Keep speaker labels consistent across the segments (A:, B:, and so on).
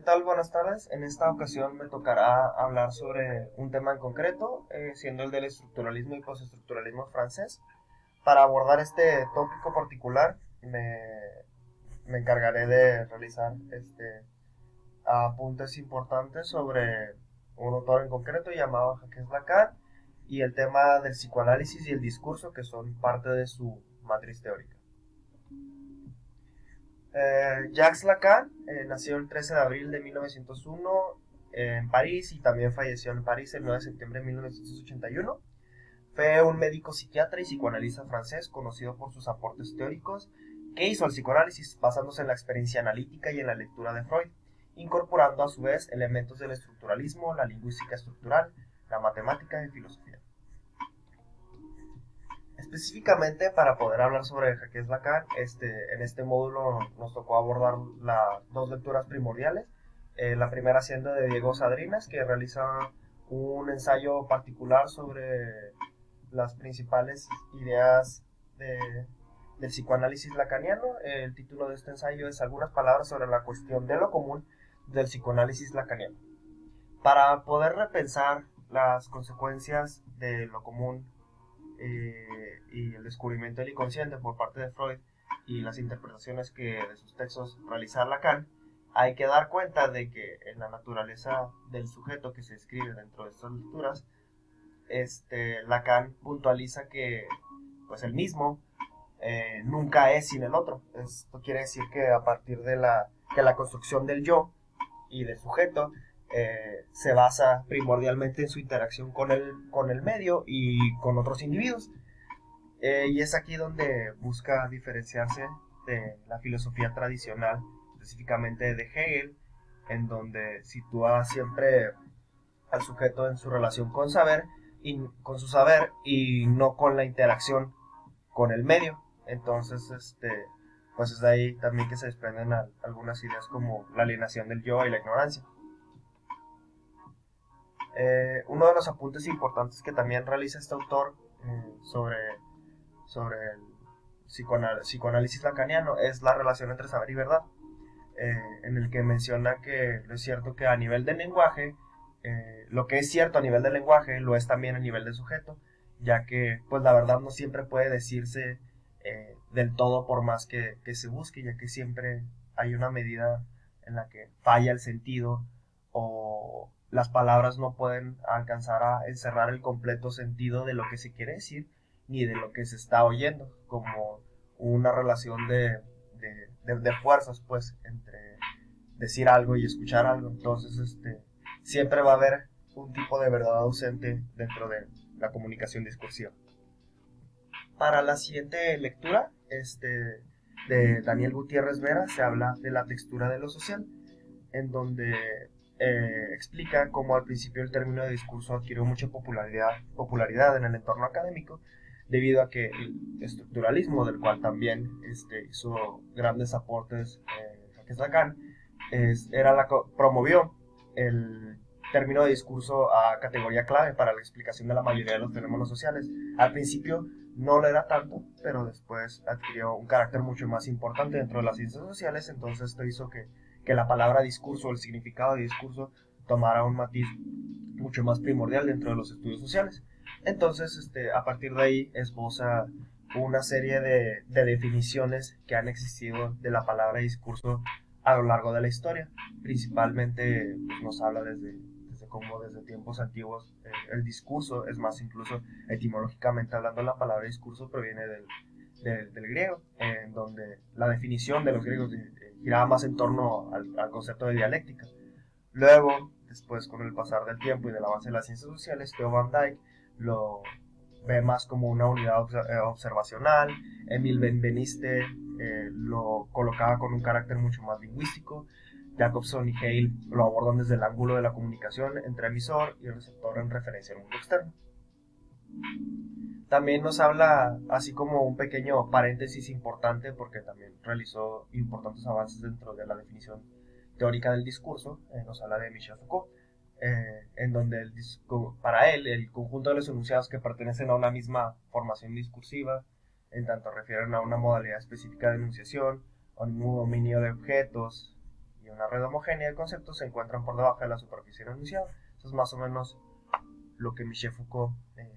A: ¿Qué tal? Buenas tardes. En esta ocasión me tocará hablar sobre un tema en concreto, siendo el del estructuralismo y postestructuralismo francés. Para abordar este tópico particular, me encargaré de realizar apuntes importantes sobre un autor en concreto llamado Jacques Lacan y el tema del psicoanálisis y el discurso, que son parte de su matriz teórica. Jacques Lacan nació el 13 de abril de 1901 en París y también falleció en París el 9 de septiembre de 1981. Fue un médico psiquiatra y psicoanalista francés conocido por sus aportes teóricos que hizo al psicoanálisis basándose en la experiencia analítica y en la lectura de Freud, incorporando a su vez elementos del estructuralismo, la lingüística estructural, la matemática y filosofía. Específicamente para poder hablar sobre Jacques Lacan, en este módulo nos tocó abordar las dos lecturas primordiales. La primera siendo de Diego Sadrinas, que realiza un ensayo particular sobre las principales ideas del psicoanálisis lacaniano. El título de este ensayo es Algunas palabras sobre la cuestión de lo común del psicoanálisis lacaniano. Para poder repensar las consecuencias de lo común y el descubrimiento del inconsciente por parte de Freud y las interpretaciones que de sus textos realiza Lacan, hay que dar cuenta de que en la naturaleza del sujeto que se describe dentro de estas lecturas, Lacan puntualiza que pues el mismo nunca es sin el otro. Esto quiere decir que a partir de la construcción del yo y del sujeto, se basa primordialmente en su interacción con el medio y con otros individuos. Y es aquí donde busca diferenciarse de la filosofía tradicional, específicamente de Hegel, en donde sitúa siempre al sujeto en su relación con su saber y no con la interacción con el medio. Entonces, pues es de ahí también que se desprenden algunas ideas como la alienación del yo y la ignorancia. Uno de los apuntes importantes que también realiza este autor sobre el psicoanálisis lacaniano es la relación entre saber y verdad, en el que menciona que es cierto que a nivel del lenguaje, lo que es cierto a nivel del lenguaje lo es también a nivel del sujeto, ya que pues la verdad no siempre puede decirse del todo por más que se busque, ya que siempre hay una medida en la que falla el sentido o las palabras no pueden alcanzar a encerrar el completo sentido de lo que se quiere decir ni de lo que se está oyendo, como una relación de fuerzas pues entre decir algo y escuchar algo. Entonces siempre va a haber un tipo de verdad ausente dentro de la comunicación discursiva. Para la siguiente lectura, de Daniel Gutiérrez Vera, se habla de la textura de lo social, en donde explica cómo al principio el término de discurso adquirió mucha popularidad en el entorno académico, debido a que el estructuralismo, del cual también hizo grandes aportes Jacques Lacan, promovió el término de discurso a categoría clave para la explicación de la mayoría de los fenómenos sociales. Al principio no lo era tanto, pero después adquirió un carácter mucho más importante dentro de las ciencias sociales. Entonces esto hizo que la palabra discurso, el significado de discurso, tomara un matiz mucho más primordial dentro de los estudios sociales. Entonces, a partir de ahí esboza una serie de definiciones que han existido de la palabra discurso a lo largo de la historia. Principalmente pues, nos habla desde cómo desde tiempos antiguos el discurso, es más, incluso etimológicamente hablando, la palabra discurso proviene del griego, en donde la definición de los griegos giraba más en torno al concepto de dialéctica. Luego, después, con el pasar del tiempo y del avance de las ciencias sociales, Theo Van Dyke lo ve más como una unidad observacional. Emil Benveniste lo colocaba con un carácter mucho más lingüístico. Jacobson y Hale lo abordan desde el ángulo de la comunicación entre emisor y receptor en referencia al mundo externo. También nos habla, así como un pequeño paréntesis importante, porque también realizó importantes avances dentro de la definición teórica del discurso, nos habla de Michel Foucault, en donde para él el conjunto de los enunciados que pertenecen a una misma formación discursiva, en tanto refieren a una modalidad específica de enunciación, a un dominio de objetos y una red homogénea de conceptos se encuentran por debajo de la superficie enunciada. Eso es más o menos lo que Michel Foucault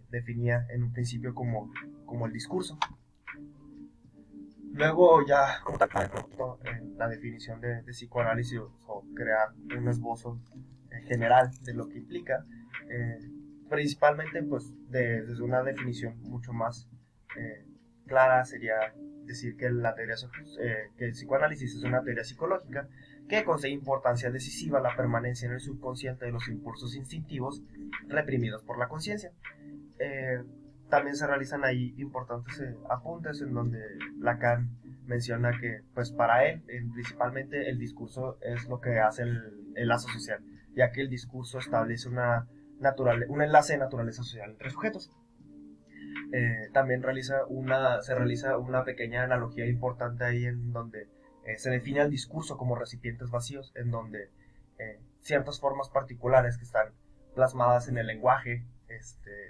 A: definía en un principio como el discurso. Luego ya en la definición de psicoanálisis o crear un esbozo general de lo que implica, principalmente pues desde una definición mucho más clara sería decir que que el psicoanálisis es una teoría psicológica que concede importancia decisiva a la permanencia en el subconsciente de los impulsos instintivos reprimidos por la conciencia. También se realizan ahí importantes apuntes en donde Lacan menciona que pues para él principalmente el discurso es lo que hace el lazo social, ya que el discurso establece un enlace de naturaleza social entre sujetos. También se realiza una pequeña analogía importante ahí en donde se define al discurso como recipientes vacíos, en donde ciertas formas particulares que están plasmadas en el lenguaje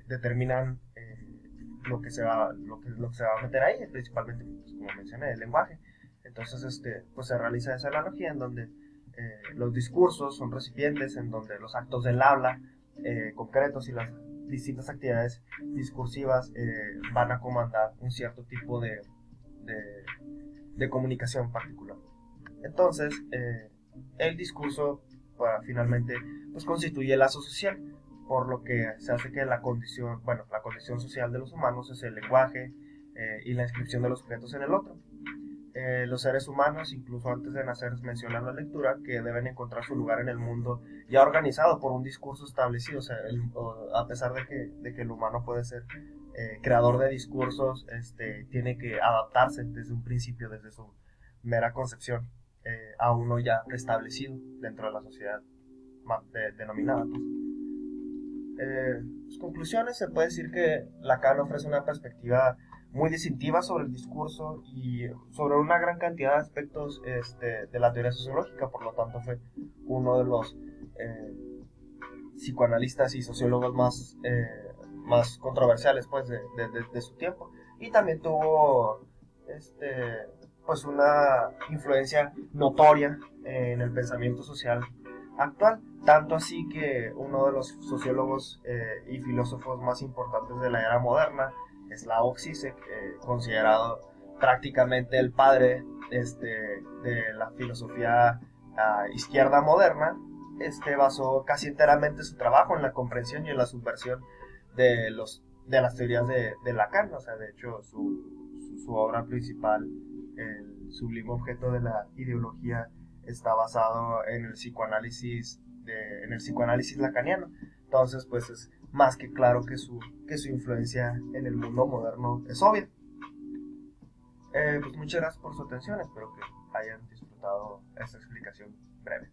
A: determinan lo que se va a meter ahí, principalmente, pues, como mencioné, el lenguaje. Entonces, pues se realiza esa analogía en donde los discursos son recipientes, en donde los actos del habla concretos y las distintas actividades discursivas van a comandar un cierto tipo de comunicación particular. Entonces, el discurso finalmente pues constituye el lazo social, por lo que se hace que la condición social de los humanos es el lenguaje y la inscripción de los sujetos en el otro. Los seres humanos, incluso antes de nacer, mencionan la lectura, que deben encontrar su lugar en el mundo ya organizado por un discurso establecido. O sea, a pesar de que el humano puede ser creador de discursos, tiene que adaptarse desde un principio, desde su mera concepción, a uno ya establecido dentro de la sociedad denominada. Sus conclusiones: se puede decir que Lacan ofrece una perspectiva muy distintiva sobre el discurso y sobre una gran cantidad de aspectos de la teoría sociológica. Por lo tanto, fue uno de los psicoanalistas y sociólogos más controversiales pues, de su tiempo, y también tuvo pues una influencia notoria en el pensamiento social actual, tanto así que uno de los sociólogos y filósofos más importantes de la era moderna, Slavoj Žižek, considerado prácticamente el padre de la filosofía izquierda moderna, basó casi enteramente su trabajo en la comprensión y en la subversión de las teorías de Lacan. O sea, de hecho, su obra principal, El sublime objeto de la ideología, está basado en el psicoanálisis lacaniano. Entonces, pues es más que claro que su influencia en el mundo moderno es obvia. Pues muchas gracias por su atención, espero que hayan disfrutado esta explicación breve.